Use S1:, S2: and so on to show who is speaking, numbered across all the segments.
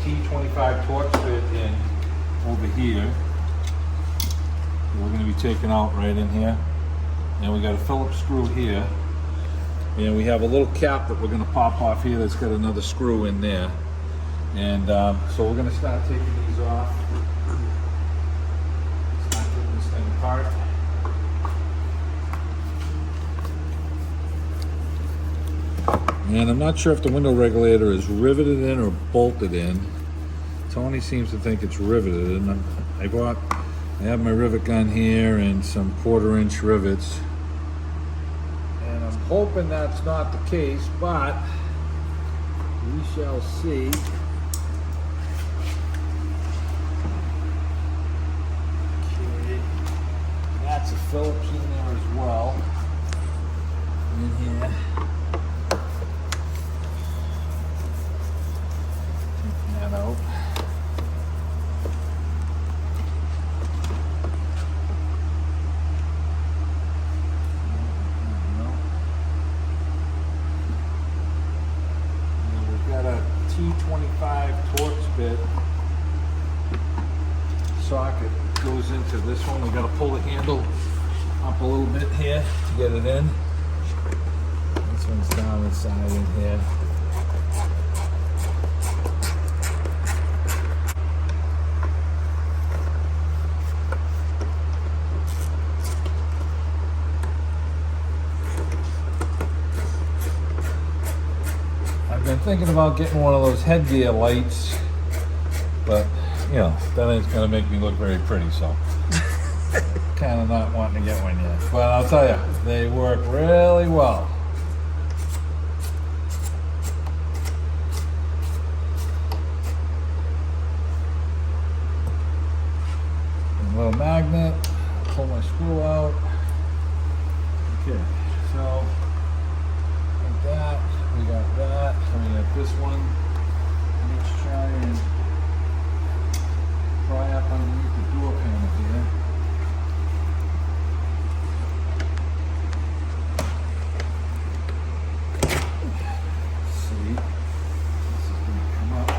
S1: T25 Torx bit in over here. We're going to be taking out right in here. And we got a Phillips screw here. And we have a little cap that we're going to pop off here that's got another screw in there. And so we're going to start taking these off. Start taking this thing apart. And I'm not sure if the window regulator is riveted in or bolted in. Tony seems to think it's riveted, and I have my rivet gun here and some 1/4-inch rivets. And I'm hoping that's not the case, but we shall see. Okay. That's a Phillips in there as well. In here. Take that out. T25 Torx bit socket goes into this one. We got to pull the handle up a little bit here to get it in. This one's down the side in here. I've been thinking about getting one of those headgear lights, but you know, that ain't gonna make me look very pretty, so kind of not wanting to get one yet. But I'll tell you, they work really well. A little magnet, pull my screw out. Okay, so like that. We got that, and we got this one. Let's try and pry up underneath the door panel here. Let's see. This is going to come up.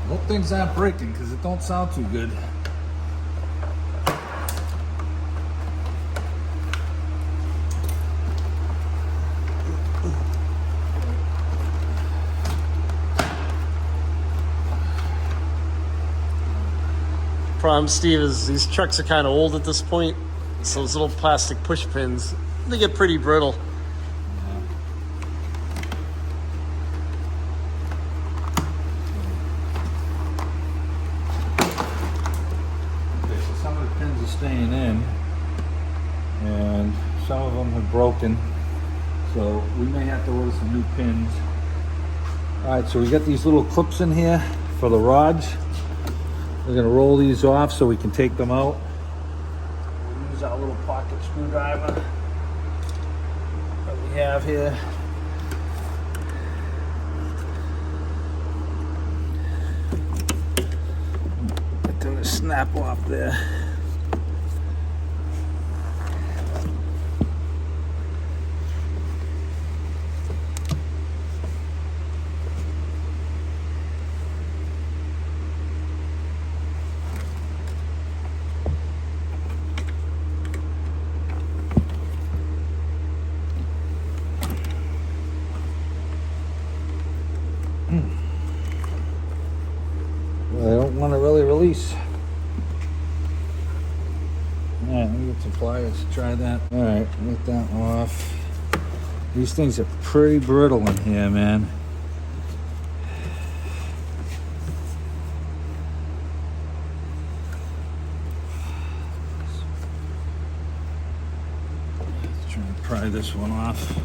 S1: Hope things aren't breaking because it don't sound too good.
S2: Problem, Steve, is these trucks are kind of old at this point, so those little plastic push pins, they get pretty brittle.
S1: Staying in, and some of them have broken, so we may have to order some new pins. All right, so we got these little clips in here for the rods. We're going to roll these off so we can take them out. We'll use our little pocket screwdriver that we have here. Get them to snap off there. I don't want to really release. Alright, let me get some pliers to try that. Alright, get that off. These things are pretty brittle in here, man. Let's try and pry this one off.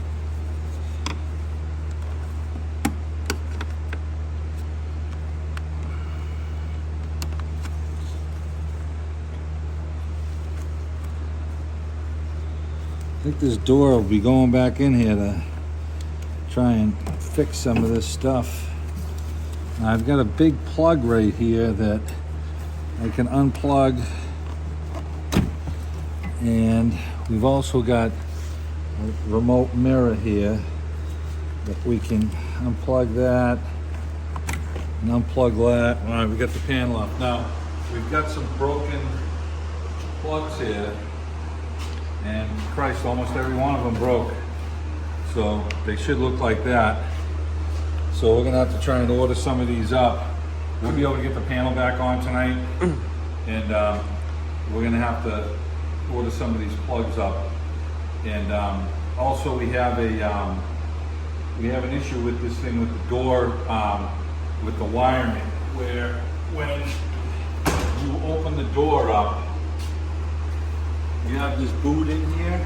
S1: I think this door will be going back in here to try and fix some of this stuff. Now, I've got a big plug right here that I can unplug, and we've also got a remote mirror here that we can unplug that and unplug that. All right, we got the panel up. Now, we've got some broken plugs here. And Christ, almost every one of them broke. So they should look like that. So we're gonna have to try and order some of these up. We'll be able to get the panel back on tonight. And we're gonna have to order some of these plugs up. And also we have an issue with this thing with the door, with the wiring, where when you open the door up, you have this boot in here.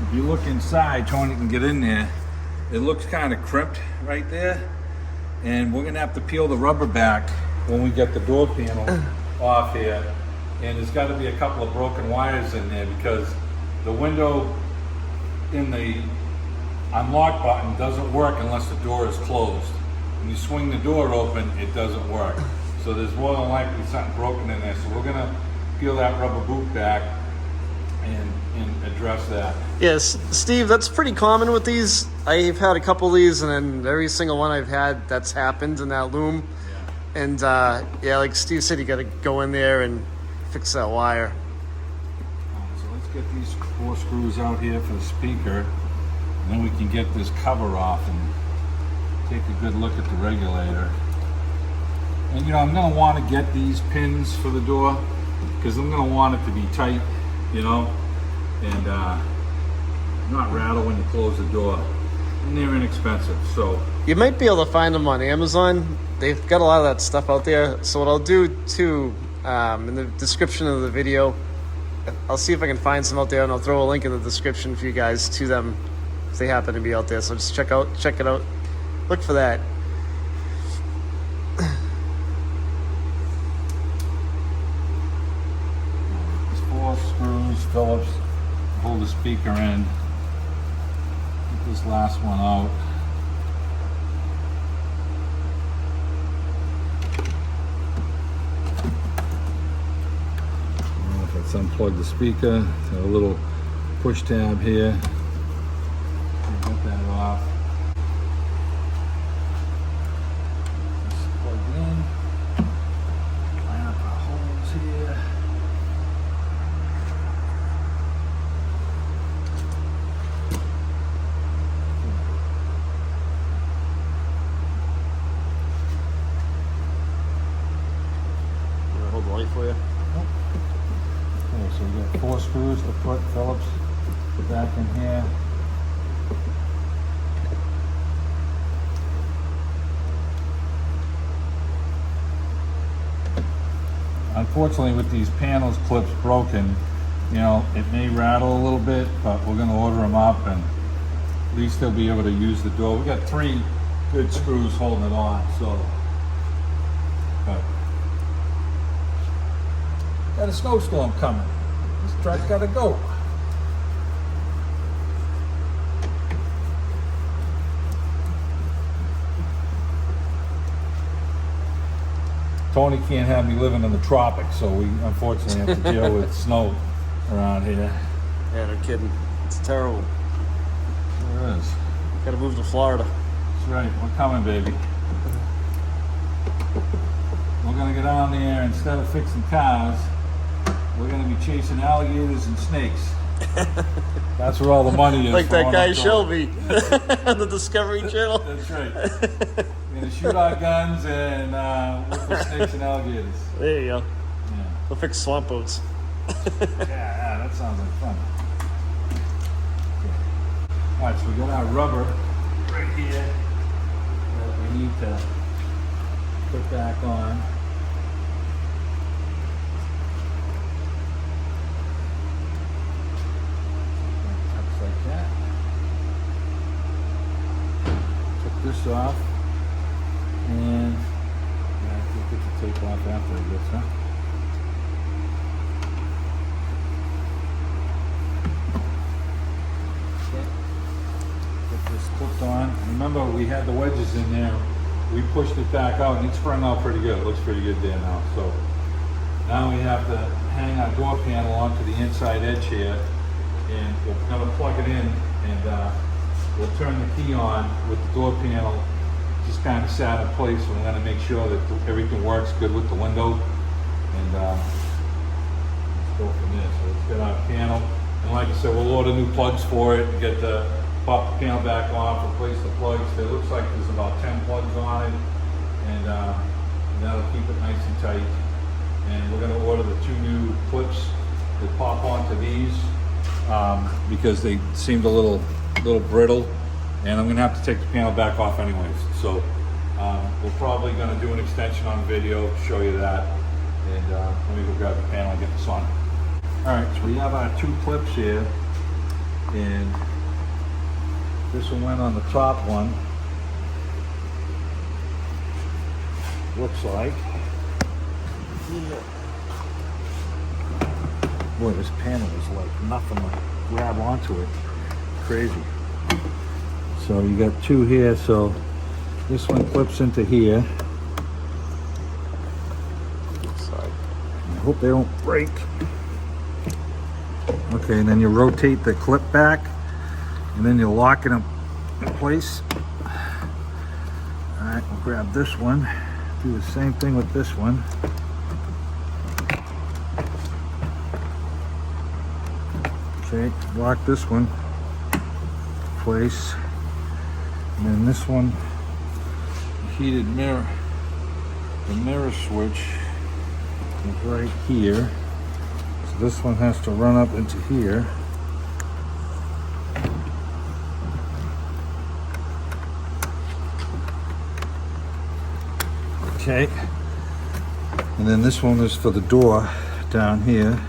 S1: If you look inside, Tony can get in there. It looks kind of crimped right there. And we're gonna have to peel the rubber back when we get the door panel off here. And there's gotta be a couple of broken wires in there because the window in the unlock button doesn't work unless the door is closed. When you swing the door open, it doesn't work. So there's more than likely something broken in there. So we're gonna peel that rubber boot back and address that.
S2: Yes, Steve, that's pretty common with these. I've had a couple of these, and then every single one I've had that's happened in that loom. Yeah. And yeah, like Steve said, you got to go in there and fix that wire.
S1: So let's get these 4 screws out here for the speaker, and then we can get this cover off and take a good look at the regulator. And you know, I'm going to want to get these pins for the door because I'm going to want it to be tight, you know, and not rattle when you close the door. And they're inexpensive, so.
S2: You might be able to find them on Amazon. They've got a lot of that stuff out there. So what I'll do too, in the description of the video, I'll see if I can find some out there, and I'll throw a link in the description for you guys to them if they happen to be out there. So just check it out, look for that.
S1: There's 4 screws, Phillips, hold the speaker in. Get this last one out. Let's unplug the speaker. Got a little push tab here. Get that off. Just plug it in. Line up our holes here.
S2: Hold the light for you.
S1: Okay, so we got 4 screws to put Phillips back in here. Unfortunately, with these panels clips broken, you know, it may rattle a little bit, but we're gonna order them up and at least they'll be able to use the door. We got 3 good screws holding it on, so. But got a snowstorm coming. This truck's gotta go. Tony can't have me living in the tropics, so we unfortunately have to deal with snow around here.
S2: Yeah, no kidding. It's terrible.
S1: There is.
S2: Got to move to Florida.
S1: That's right. We're coming, baby. We're gonna get on there, instead of fixing cars, we're gonna be chasing alligators and snakes. That's where all the money is.
S2: Like
S1: for
S2: that guy
S1: one
S2: Shelby on the Discovery Channel.
S1: That's right. We're gonna shoot our guns and look for snakes and alligators.
S2: There you go.
S1: Yeah.
S2: We'll fix swamp boats.
S1: Yeah, that sounds like fun. All right, so we got our rubber right here that we need to put back on. Tucks like that. Took this off, and yeah, we'll get the tape off after I guess, huh? Clipped on. Remember, we had the wedges in there. We pushed it back out and it sprung out pretty good. It looks pretty good there now. So now we have to hang our door panel onto the inside edge here, and we're going to plug it in, and we'll turn the key on with the door panel just kind of sat in place. We're going to make sure that everything works good with the window, and let's go from there. So let's get our panel, and like I said, we'll order new plugs for it and get the pop the panel back off, replace the plugs. It looks like there's about 10 plugs on it, and that'll keep it nice and tight. And we're going to order the 2 new clips that pop onto these because they seemed a little brittle, and I'm going to have to take the panel back off anyways. So we're probably going to do an extension on video to show you that, and let me go grab the panel and get this on. All right, so we have our 2 clips here, and this one went on the top one, looks like. Boy, this panel is like nothing to grab onto it. Crazy. So you got 2 here, so this one clips into here. I hope they don't break. Okay, and then you rotate the clip back, and then you lock it in place. All right, we'll grab this one. Do the same thing with this one. Okay, lock this one in place. And then this one, the heated mirror, the mirror switch is right here. So this one has to run up into here. Okay, and then this one is for the door down here,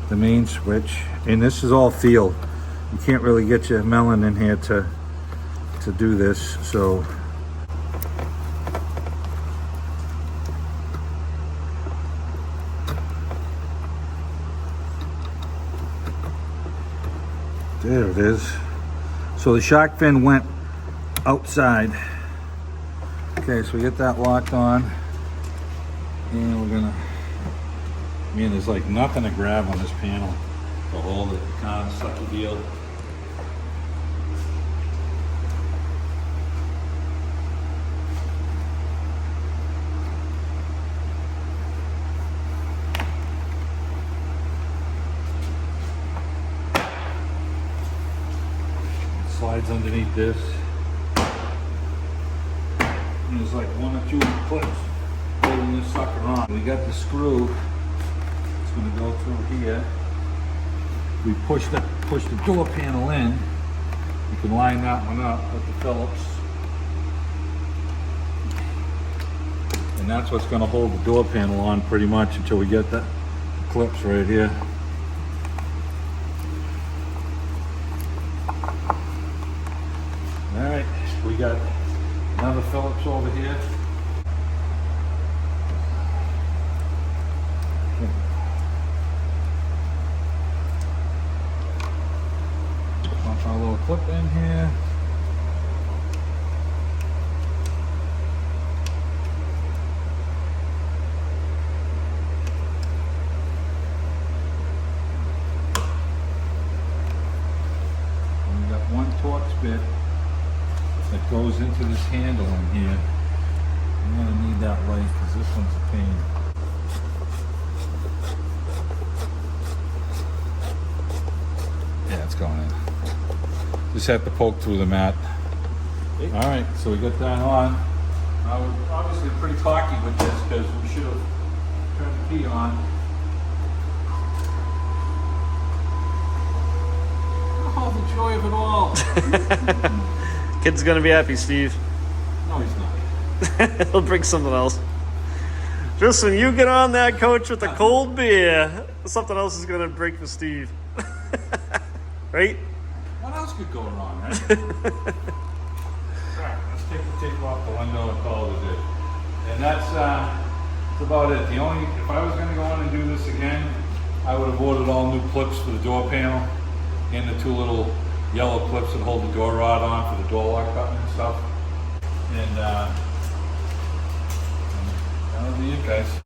S1: the main switch, and this is all field. You can't really get your melon in here to do this, so there it is. So the shark fin went outside. Okay, so we get that locked on, and we're gonna, there's like nothing to grab on this panel to hold it, kind of sucky deal. It slides underneath this. There's like 1 or 2 clips holding this sucker on. We got the screw. It's going to go through here. We push the door panel in. You can line that one up with the Phillips, and that's what's going to hold the door panel on pretty much until we get the clips right here. All right, we got another Phillips over here. Pop our little clip in here. And we got 1 Torx bit that goes into this handle in here. I'm going to need that light because this one's a pain. Yeah, it's going in. Just have to poke through the mat. All right, so we got that on. We're obviously pretty cocky with this because we should have turned the key on. How the joy of it all.
S2: Kid's gonna be happy, Steve.
S1: No, he's not.
S2: He'll bring something else. Just when you get on that coach with a cold beer, something else is gonna break for Steve. Right?
S1: What else could go wrong, right? Alright, let's take the tape off the window and call it a day. And that's about it. If I was gonna go in and do this again, I would have ordered all new clips for the door panel and the two little yellow clips that hold the door rod on for the door lock button and stuff. And that'll be it, guys.